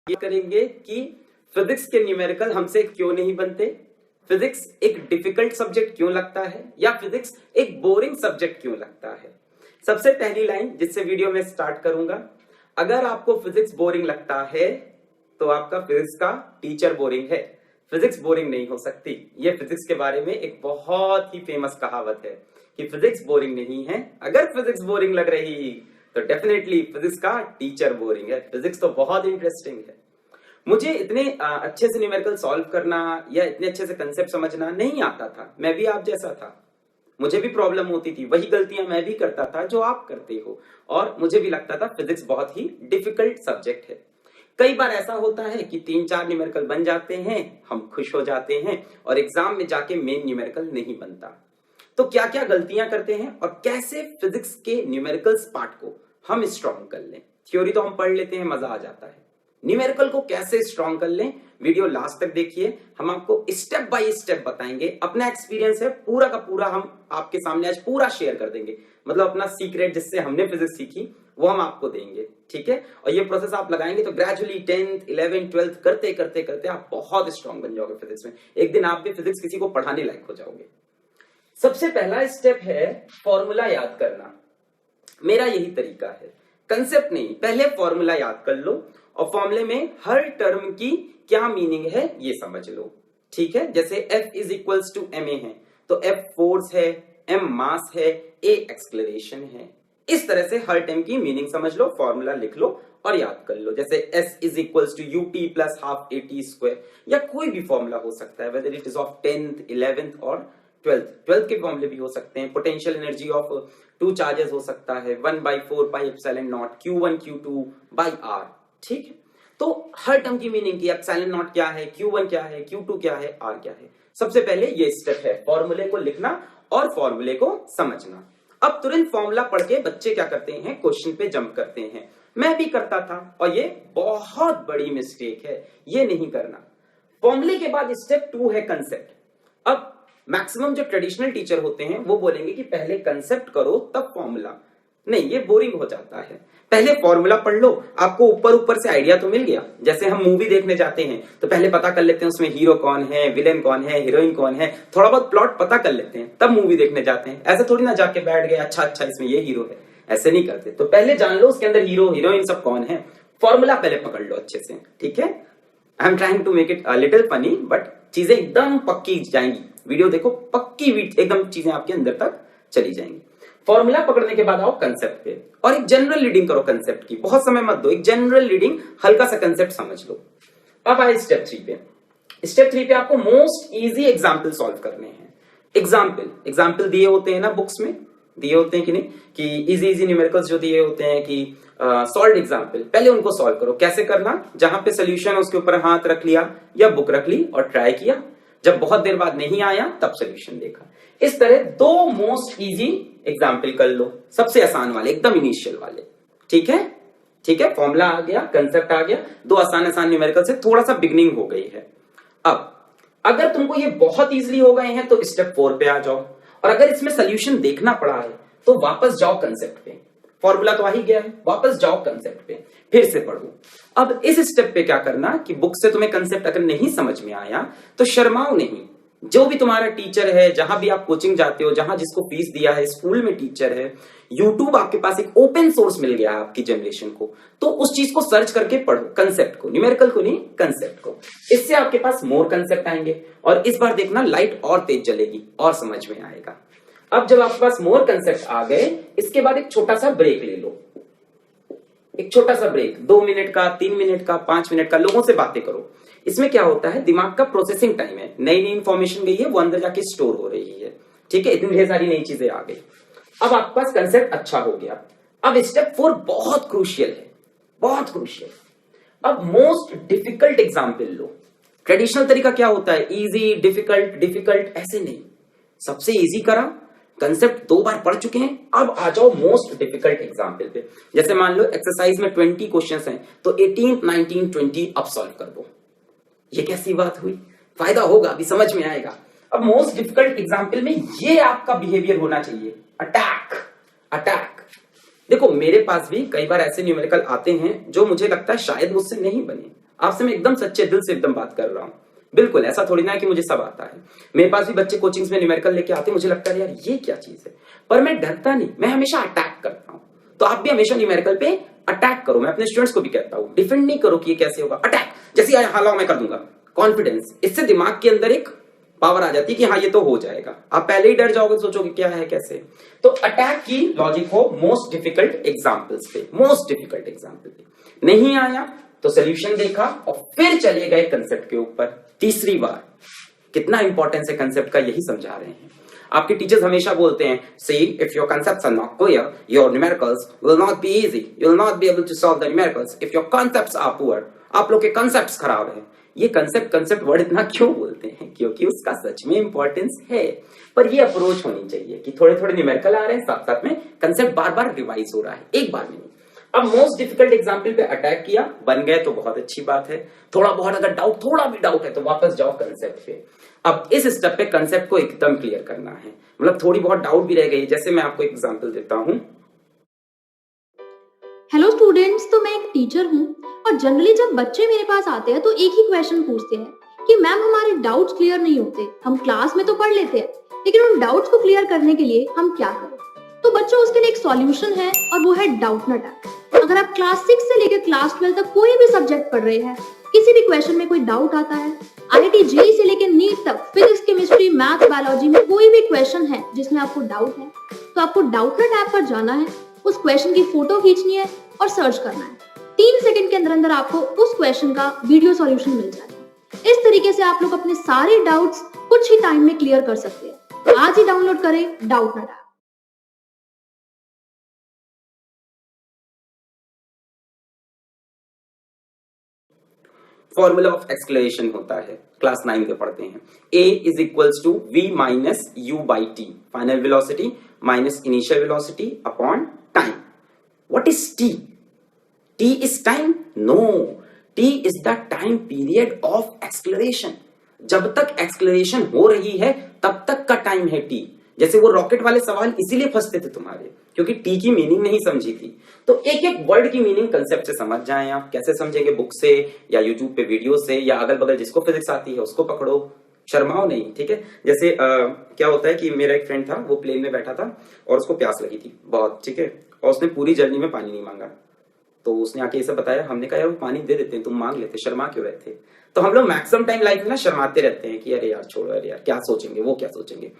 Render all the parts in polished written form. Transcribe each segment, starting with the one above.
ये करेंगे कि फिजिक्स के न्यूमेरिकल हमसे क्यों नहीं बनते, फिजिक्स एक डिफिकल्ट सब्जेक्ट क्यों लगता है या फिजिक्स एक बोरिंग सब्जेक्ट क्यों लगता है। सबसे पहली लाइन जिससे वीडियो में स्टार्ट करूंगा, अगर आपको फिजिक्स बोरिंग लगता है तो आपका फिजिक्स का टीचर बोरिंग है। फिजिक्स बोरिंग नहीं हो सकती। ये फिजिक्स के बारे में एक बहुत ही फेमस कहावत है कि फिजिक्स बोरिंग नहीं है। अगर फिजिक्स बोरिंग लग रही तो डेफिनेटली फिजिक्स का टीचर बोरिंग है। फिजिक्स तो बहुत इंटरेस्टिंग है। मुझे इतने अच्छे से न्यूमेरिकल सॉल्व करना या इतने अच्छे से कंसेप्ट समझना नहीं आता था। मैं भी आप जैसा था, मुझे भी प्रॉब्लम होती थी, वही गलतियां मैं भी करता था जो आप करते हो, और मुझे भी लगता था फिजिक्स बहुत ही डिफिकल्ट सब्जेक्ट है। कई बार ऐसा होता है कि 3-4 न्यूमेरिकल बन जाते हैं, हम खुश हो जाते हैं और एग्जाम में जाके मेन न्यूमेरिकल नहीं बनता। तो क्या क्या गलतियां करते हैं और कैसे फिजिक्स के न्यूमेरिकल्स पार्ट को हम स्ट्रॉन्ग कर लें। थ्योरी तो हम पढ़ लेते हैं, मजा आ जाता है, न्यूमेरिकल को कैसे स्ट्रॉन्ग कर लें। वीडियो लास्ट तक देखिए, हम आपको स्टेप बाय स्टेप बताएंगे। अपना एक्सपीरियंस है पूरा का पूरा, हम आपके सामने आज पूरा शेयर कर देंगे। मतलब अपना सीक्रेट जिससे हमने फिजिक्स सीखी वो हम आपको देंगे, ठीक है। और ये प्रोसेस आप लगाएंगे तो ग्रेजुअली 10th 11th 12th करते करते करते आप बहुत स्ट्रॉन्ग बन जाओगे फिजिक्स में। एक दिन आप भी फिजिक्स किसी को पढ़ाने लायक हो जाओगे। सबसे पहला स्टेप है फॉर्मूला याद करना। मेरा यही तरीका है, कंसेप्ट नहीं, पहले फॉर्मूला याद कर लो और फॉर्मूले में हर टर्म की क्या मीनिंग है ये समझ लो, ठीक है। जैसे F is equals to ma है तो F फोर्स है, m मास है, a एक्सलेरेशन है। इस तरह से हर टर्म की मीनिंग समझ लो, फॉर्मूला लिख लो और याद कर लो। जैसे S is equals to ut plus half at square, या कोई भी फॉर्मूला हो सकता है, whether it is of 10th 11th और 12th के फॉर्मूले भी हो सकते हैं। पोटेंशियल एनर्जी ऑफ 2 चार्जेस हो सकता है 1/4 pi epsilon not Q1 Q2 by R, ठीक है। तो हर टर्म की मीनिंग की, एप्सिलॉन नॉट क्या है, Q1 क्या है, Q2 क्या है, R क्या है। सबसे पहले ये स्टेप है, फॉर्मूले को लिखना और फॉर्मूले को समझना। अब तुरंत फॉर्मूला पढ़ के बच्चे क्या करते हैं, क्वेश्चन पे जंप करते हैं। मैं भी करता था और ये बहुत बड़ी मिस्टेक है, ये नहीं करना। फॉर्मूले के बाद स्टेप 2 है कंसेप्ट। अब मैक्सिमम जो ट्रेडिशनल टीचर होते हैं वो बोलेंगे कि पहले कंसेप्ट करो तब फॉर्मूला। नहीं, ये बोरिंग हो जाता है। पहले फॉर्मूला पढ़ लो, आपको ऊपर ऊपर से आइडिया तो मिल गया। जैसे हम मूवी देखने जाते हैं तो पहले पता कर लेते हैं उसमें हीरो कौन है, विलेन कौन है, हीरोइन कौन है, थोड़ा बहुत प्लॉट पता कर लेते हैं, तब मूवी देखने जाते हैं। ऐसे थोड़ी ना जाके बैठ गए अच्छा अच्छा इसमें ये हीरो है, ऐसे नहीं करते। तो पहले जान लो उसके अंदर हीरो हीरोइन सब कौन है, फॉर्मूला पहले पकड़ लो अच्छे से, ठीक है। I am trying to make it little funny, but चीजें एकदम पक्की जाएंगी। वीडियो देखो, पक्की एकदम चीजें आपके अंदर तक चली जाएंगी। फॉर्मूला पकड़ने के बाद आओ कंसेप्ट पे और एक जनरल रीडिंग करो कंसेप्ट की। बहुत समय मत दो, एक जनरल रीडिंग, हल्का सा कंसेप्ट समझ लो। अब आए स्टेप 3 पे। स्टेप 3 पे आपको मोस्ट इजी एग्जाम्पल सॉल्व करने हैं। एग्जाम्पल दिए होते हैं ना, बुक्स में दिए होते हैं कि नहीं, कि इजी न्यूमेरिकल्स जो दिए होते हैं कि सॉल्व एग्जाम्पल, पहले उनको सॉल्व करो। कैसे करना, जहां पे सोल्यूशन है उसके ऊपर हाथ रख लिया या बुक रख ली और ट्राई किया। जब बहुत देर बाद नहीं आया तब सोल्यूशन देखा। इस तरह 2 मोस्ट इजी एग्जाम्पल कर लो, सबसे आसान वाले, एकदम इनिशियल वाले, ठीक है। ठीक है, फॉर्मूला आ गया, कंसेप्ट आ गया, 2 आसान न्यूमेरिकल से थोड़ा सा बिगनिंग हो गई है। अब अगर तुमको ये बहुत इजीली हो गए हैं तो स्टेप 4 पे आ जाओ, और अगर इसमें सोल्यूशन देखना पड़ा है तो वापस जाओ कंसेप्ट पे। फॉर्मूला तो आ ही गया है, वापस जाओ कंसेप्ट पे, फिर से पढ़ो। अब इस स्टेप पे क्या करना कि बुक से तुम्हें कंसेप्ट अगर नहीं समझ में आया तो शर्माओ नहीं। जो भी तुम्हारा टीचर है, जहां भी आप कोचिंग जाते हो, जहां जिसको फीस दिया है, स्कूल में टीचर है, यूट्यूब आपके पास एक ओपन सोर्स मिल गया है आपकी जनरेशन को, तो उस चीज को सर्च करके पढ़ो, कंसेप्ट को, न्यूमेरिकल को नहीं, कंसेप्ट को। इससे आपके पास मोर कंसेप्ट आएंगे और इस बार देखना लाइट और तेज जलेगी और समझ में आएगा। अब जब आपके पास मोर कंसेप्ट आ गए, इसके बाद एक छोटा सा ब्रेक ले लो। एक छोटा सा ब्रेक, 2 मिनट का, 3 मिनट का, 5 मिनट का, लोगों से बातें करो। इसमें क्या होता है, दिमाग का प्रोसेसिंग टाइम है, नई नई इंफॉर्मेशन गई है, वो अंदर जाके स्टोर हो रही है, ठीक है। इतनी ढेर सारी नई चीजें आ गई। अब आपके पास कंसेप्ट अच्छा हो गया। अब स्टेप 4 बहुत क्रूशियल है, बहुत क्रूशियल। अब मोस्ट डिफिकल्ट एग्जाम्पल लो। ट्रेडिशनल तरीका क्या होता है, इजी डिफिकल्ट डिफिकल्ट, ऐसे नहीं। सबसे इजी करा, कंसेप्ट 2 बार पढ़ चुके हैं, अब आ जाओ मोस्ट डिफिकल्ट एग्जाम्पल पे। जैसे मान लो एक्सरसाइज में 20 क्वेश्चंस हैं तो 18 19 20 अब सॉल्व कर दो। ये कैसी बात हुई, फायदा होगा, अभी समझ में आएगा। अब मोस्ट डिफिकल्ट एग्जाम्पल में ये आपका बिहेवियर होना चाहिए, अटैक अटैक। देखो मेरे पास भी कई बार ऐसे न्यूमेरिकल आते हैं जो मुझे लगता है शायद मुझसे नहीं बने, आपसे मैं एकदम सच्चे दिल से एकदम बात कर रहा हूँ। बिल्कुल ऐसा थोड़ी ना है कि मुझे सब आता है। मेरे पास भी बच्चे कोचिंग्स में न्यूमेरिकल लेके आते हैं, मुझे लगता है यार ये क्या चीज है, पर मैं डरता नहीं, मैं हमेशा अटैक करता हूं। तो आप भी हमेशा न्यूमेरिकल पे अटैक करो। मैं अपने स्टूडेंट्स को भी कहता हूं, डिफेंड नहीं करो कि ये कैसे होगा, अटैक, जैसे हालाओ मैं कर दूंगा, कॉन्फिडेंस। इससे दिमाग के अंदर एक पावर आ जाती है कि हाँ ये तो हो जाएगा। आप पहले ही डर जाओगे, सोचोगे क्या है कैसे। तो अटैक की लॉजिक हो मोस्ट डिफिकल्ट एग्जाम्पल्स पे, मोस्ट डिफिकल्ट एग्जाम्पल पे। नहीं आया तो सोल्यूशन देखा और फिर चले गए कंसेप्ट के ऊपर। तीसरी बार कितना इंपॉर्टेंस है कंसेप्ट का, यही समझा रहे हैं। आपके टीचर्स हमेशा बोलते हैं, see if your concepts are not clear, your numericals will not be easy, you will not be able to solve the numericals if your concepts are poor। आप लोग के कंसेप्ट्स खराब हैं। ये कंसेप्ट वर्ड इतना क्यों बोलते हैं, क्योंकि उसका सच में इंपॉर्टेंस है, पर ये अप्रोच होनी चाहिए कि थोड़े थोड़े न्यूमेरिकल आ रहे हैं, साथ साथ में कंसेप्ट बार बार रिवाइज हो रहा है, एक बार में नहीं। अब मोस्ट डिफिकल्ट एग्जाम्पल पे अटैक किया, बन गए तो बहुत अच्छी बात है। थोड़ा बहुत अगर डाउट, थोड़ा भी डाउट है तो वापस जाओ कंसेप्ट पे। अब इस स्टेप पे कंसेप्ट को एकदम क्लियर करना है, मतलब थोड़ी बहुत डाउट भी रह गई। जैसे मैं आपको एग्जांपल देता हूं। हेलो स्टूडेंट्स, तो मैं एक टीचर हूँ और जनरली जब बच्चे मेरे पास आते हैं तो एक ही क्वेश्चन पूछते हैं कि मैम हमारे डाउट्स क्लियर नहीं होते। हम क्लास में तो पढ़ लेते हैं, लेकिन उन डाउट्स को क्लियर करने के लिए हम क्या करें। तो बच्चों, उसके लिए एक सॉल्यूशन है और वो है डाउटनट ऐप। अगर आप क्लास 6 से लेकर क्लास 12 तक कोई भी सब्जेक्ट पढ़ रहे हैं, किसी भी क्वेश्चन में कोई डाउट आता है, IIT JEE से लेकर नीट तक फिजिक्स, केमिस्ट्री, मैथ, बायोलॉजी में कोई भी क्वेश्चन है जिसमें आपको डाउट है, तो आपको डाउटनट ऐप पर जाना है, उस क्वेश्चन की फोटो खींचनी है और सर्च करना है। 3 सेकंड के अंदर अंदर आपको उस क्वेश्चन का वीडियो सॉल्यूशन मिल जाएगा। इस तरीके से आप लोग अपने सारे डाउट्स कुछ ही टाइम में क्लियर कर सकते हैं। आज ही डाउनलोड करें Doubtnut app. Formula of acceleration होता है, क्लास 9 में पढ़ते हैं। A is equals to V minus U by T, final velocity minus initial velocity upon time. What is T? T is time? No, T is the time period of acceleration. जब तक एक्सक्लेरेशन हो रही है तब तक का टाइम है T। जैसे वो रॉकेट वाले सवाल इसीलिए फंसते थे तुम्हारे, क्योंकि टी की मीनिंग नहीं समझी थी। तो एक एक वर्ड की मीनिंग कंसेप्ट से समझ जाएं आप। कैसे समझेंगे? बुक से या यूट्यूब पे वीडियो से, या अगल बगल जिसको फिजिक्स आती है उसको पकड़ो, शर्माओ नहीं, ठीक है। जैसे क्या होता है कि मेरा एक फ्रेंड था, वो प्लेन में बैठा था और उसको प्यास लगी थी बहुत, ठीक है, और उसने पूरी जर्नी में पानी नहीं मांगा। तो उसने आके ये बताया, हमने कहा यार वो पानी दे देते हैं, तुम मांग लेते, शर्मा क्यों रहे थे। तो हम लोग मैक्सिमम टाइम लाइफ में ना शर्माते रहते हैं कि अरे यार छोड़ो, अरे यार क्या सोचेंगे, वो क्या सोचेंगे।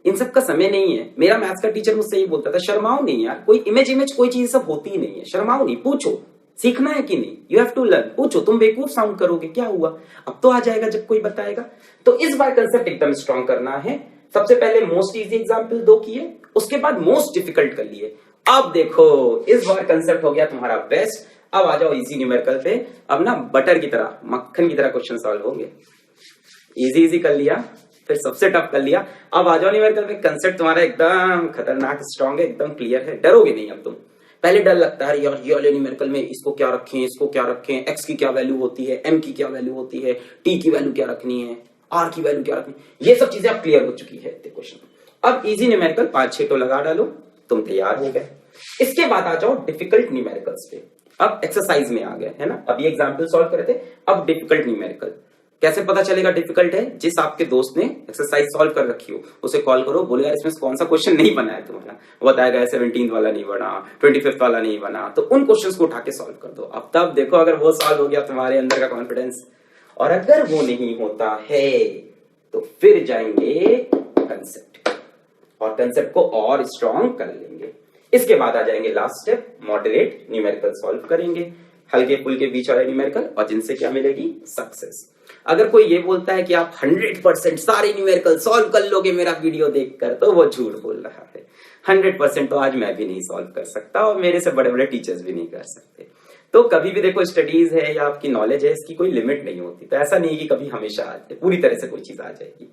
इन सब का समय नहीं है। मेरा मैथ्स का टीचर मुझसे यही बोलता था, शर्माओ नहीं यार, कोई इमेज कोई चीज सब होती ही नहीं है, शर्माओ नहीं, पूछो, सीखना है कि नहीं, यू हैव टू लर्न, पूछो। तुम बेवकूफ साउंड करोगे, क्या हुआ, अब तो आ जाएगा जब कोई बताएगा। तो इस बार कंसेप्ट एकदम स्ट्रॉन्ग करना है। सबसे पहले मोस्ट इजी एग्जाम्पल 2 किए, उसके बाद मोस्ट डिफिकल्ट कर लिए। अब देखो इस बार कंसेप्ट हो गया तुम्हारा बेस्ट। अब आ जाओ इजी न्यूमेरिकल पे। अब ना बटर की तरह, मक्खन की तरह क्वेश्चन सॉल्व होंगे। इजी इजी कर लिया, फिर सबसे टफ कर लिया। अब आ जाओ न्यूमेरिकल पे। कंसेप्ट तुम्हारा एकदम खतरनाक स्ट्रॉन्ग है, एकदम क्लियर है, डरोगे नहीं अब तुम। पहले डर लगता है यार ये वाले न्यूमेरिकल में इसको क्या रखें, इसको क्या रखें, एक्स की क्या वैल्यू होती है, एम की क्या वैल्यू होती है, टी की वैल्यू क्या रखनी है, आर की वैल्यू क्या रखनी है, ये सब चीजें अब क्लियर हो चुकी है क्वेश्चन। अब इजी न्यूमेरिकल 5-6 तो लगा डालो, तुम तैयार हो गए। इसके बाद आ जाओ डिफिकल्ट न्यूमेरिकल्स पे। अब एक्सरसाइज में आ गए, है ना। अब ये एग्जाम्पल सॉल्व करे थे, अब डिफिकल्ट न्यूमेरिकल। कैसे पता चलेगा डिफिकल्ट है? जिस आपके दोस्त ने एक्सरसाइज सॉल्व कर रखी हो उसे कॉल करो, बोलो यार इसमें कौन सा क्वेश्चन नहीं बना है तुम्हारा। वो बताएगा 17th वाला नहीं बना, 25th वाला नहीं बना, तो उन क्वेश्चंस को उठा के सॉल्व कर दो। अब तब देखो अगर वो सॉल्व हो गया तुम्हारे अंदर का कॉन्फिडेंस, और अगर वो नहीं होता है तो फिर जाएंगे कंसेप्ट, और कंसेप्ट को और स्ट्रॉन्ग कर लेंगे। इसके बाद आ जाएंगे last step, moderate numerical solve करेंगे, हल्के फुल्के बीच वाले न्यूमेरिकल, और जिनसे क्या मिलेगी? सक्सेस। अगर कोई ये बोलता है कि आप 100% सारे न्यूमेरिकल सॉल्व कर लोगे मेरा वीडियो देखकर, तो वो झूठ बोल रहा है। 100% तो आज मैं भी नहीं सॉल्व कर सकता, और मेरे से बड़े बड़े टीचर्स भी नहीं कर सकते। तो कभी भी देखो, स्टडीज है या आपकी नॉलेज है, इसकी कोई लिमिट नहीं होती। तो ऐसा नहीं कि कभी हमेशा आ जाए, पूरी तरह से कोई चीज आ जाएगी।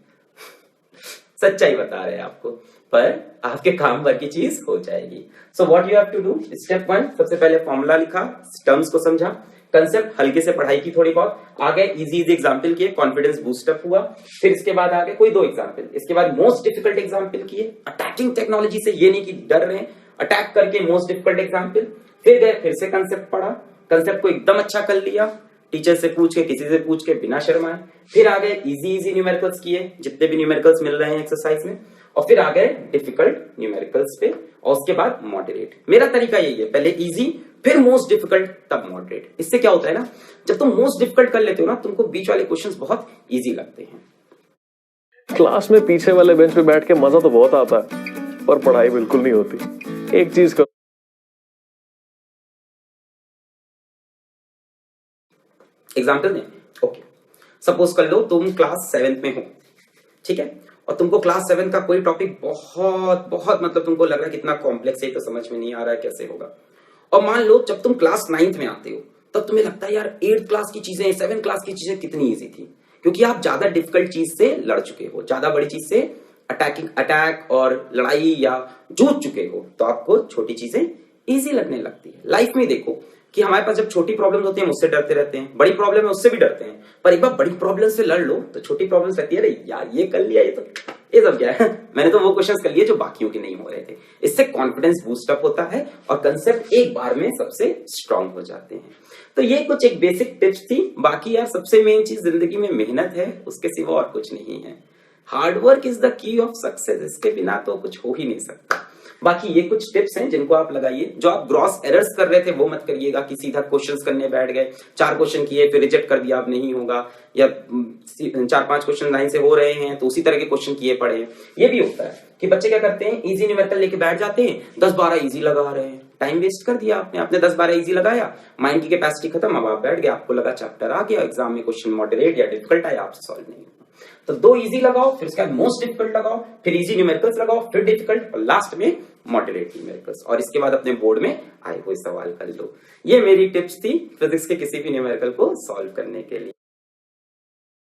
सच्चाई बता रहे हैं आपको, पर आपके काम भर की चीज हो जाएगी। So what you have to do, step 1, सबसे पहले फॉर्मूला लिखा, टर्म्स को समझा, कंसेप्ट हल्के से पढ़ाई की थोड़ी बहुत, आगे इजी इजी एग्जांपल किए, कॉन्फिडेंस बूस्टअप हुआ। फिर इसके बाद आगे कोई 2 एग्जांपल, इसके बाद मोस्ट डिफिकल्ट एग्जांपल किए, अटैकिंग टेक्नोलॉजी से, ये नहीं कि डर रहे हैं, अटैक करके मोस्ट डिफिकल्ट एग्जांपल। फिर गए, फिर से कंसेप्ट पढ़ा, कंसेप्ट को एकदम अच्छा कर लिया, टीचर से पूछ के, किसी से पूछ के, बिना शर्माए। फिर आ गए इजी न्यूमेरिकल्स किए, जितने भी न्यूमेरिकल्स मिल रहे हैं एक्सरसाइज में, और फिर आ गए डिफिकल्ट न्यूमेरिकल्स पे, और उसके बाद मॉडरेट। मेरा तरीका यही है, पहले इजी, फिर मोस्ट डिफिकल्ट, तब मॉडरेट। इससे क्या होता है ना, जब तुम मोस्ट डिफिकल्ट कर लेते हो ना, तुमको बीच वाले क्वेश्चंस बहुत इजी लगते हैं। क्लास में पीछे वाले बेंच पे बैठ के मजा तो बहुत आता है, पर पढ़ाई बिल्कुल नहीं होती। एक चीज करो, एग्जाम्पल दें, ओके, सपोज कर लो तुम क्लास 7th में हो, ठीक है, और तुमको क्लास 7 का कोई टॉपिक बहुत बहुत मतलब तुमको लग रहा है कितना कॉम्प्लेक्स है, तो समझ में नहीं आ रहा है कैसे होगा। और मान लो जब तुम क्लास 9th में आते हो, तब तुम्हें लगता है यार 8th क्लास की चीजें, 7th क्लास की चीजें कितनी ईजी थी, क्योंकि आप ज्यादा डिफिकल्ट चीज से लड़ चुके हो, ज्यादा बड़ी चीज से अटैक और लड़ाई या जूझ चुके हो, तो आपको छोटी चीजें इजी लगने लगती है। लाइफ में देखो कि हमारे पास जब छोटी प्रॉब्लम होती है, हम उससे डरते रहते हैं, बड़ी प्रॉब्लम है उससे भी डरते हैं, पर एक बार बड़ी प्रॉब्लम से लड़ लो तो छोटी प्रॉब्लम रहती है, अरे यार ये कर लिया, ये सब क्या है मैंने तो वो क्वेश्चंस कर लिए जो बाकियों के नहीं हो रहे थे। इससे कॉन्फिडेंस बूस्ट अप होता है और कंसेप्ट एक बार में सबसे स्ट्रांग हो जाते हैं। तो ये कुछ एक बेसिक टिप्स थी। बाकी यार सबसे मेन चीज जिंदगी में मेहनत है, उसके सिवा और कुछ नहीं है। Hard work is the key of success, इसके बिना तो कुछ हो ही नहीं सकता। बाकी ये कुछ टिप्स हैं जिनको आप लगाइए। जो आप ग्रॉस एरर्स कर रहे थे वो मत करिएगा कि सीधा क्वेश्चंस करने बैठ गए, 4 क्वेश्चन किए फिर रिजेक्ट कर दिया, अब नहीं होगा, या 4-5 क्वेश्चन लाइन से हो रहे हैं तो उसी तरह के क्वेश्चन किए पड़े हैं। ये भी होता है कि बच्चे क्या करते हैं, इजी न्यूमेरिकल लेके बैठ जाते हैं, 10-12 इजी लगा रहे हैं, टाइम वेस्ट कर दिया आपने 10-12 इजी लगाया, माइंड की कैपेसिटी खत्म, अब आप बैठ गए, आपको लगा चैप्टर आ गया, एग्जाम में क्वेश्चन मॉडरेट या डिफिकल्ट आया, आपसे सॉल्व नहीं। तो 2 इजी लगाओ, फिर उसके बाद मोस्ट डिफिकल्ट लगाओ, फिर इजी न्यूमेरिकल्स लगाओ, फिर डिफिकल्ट, और लास्ट में मॉडरेट न्यूमेरिकल्स, और इसके बाद अपने बोर्ड में आए हुए सवाल कर लो। ये मेरी टिप्स थी फिजिक्स के किसी भी न्यूमेरिकल को सॉल्व करने के लिए।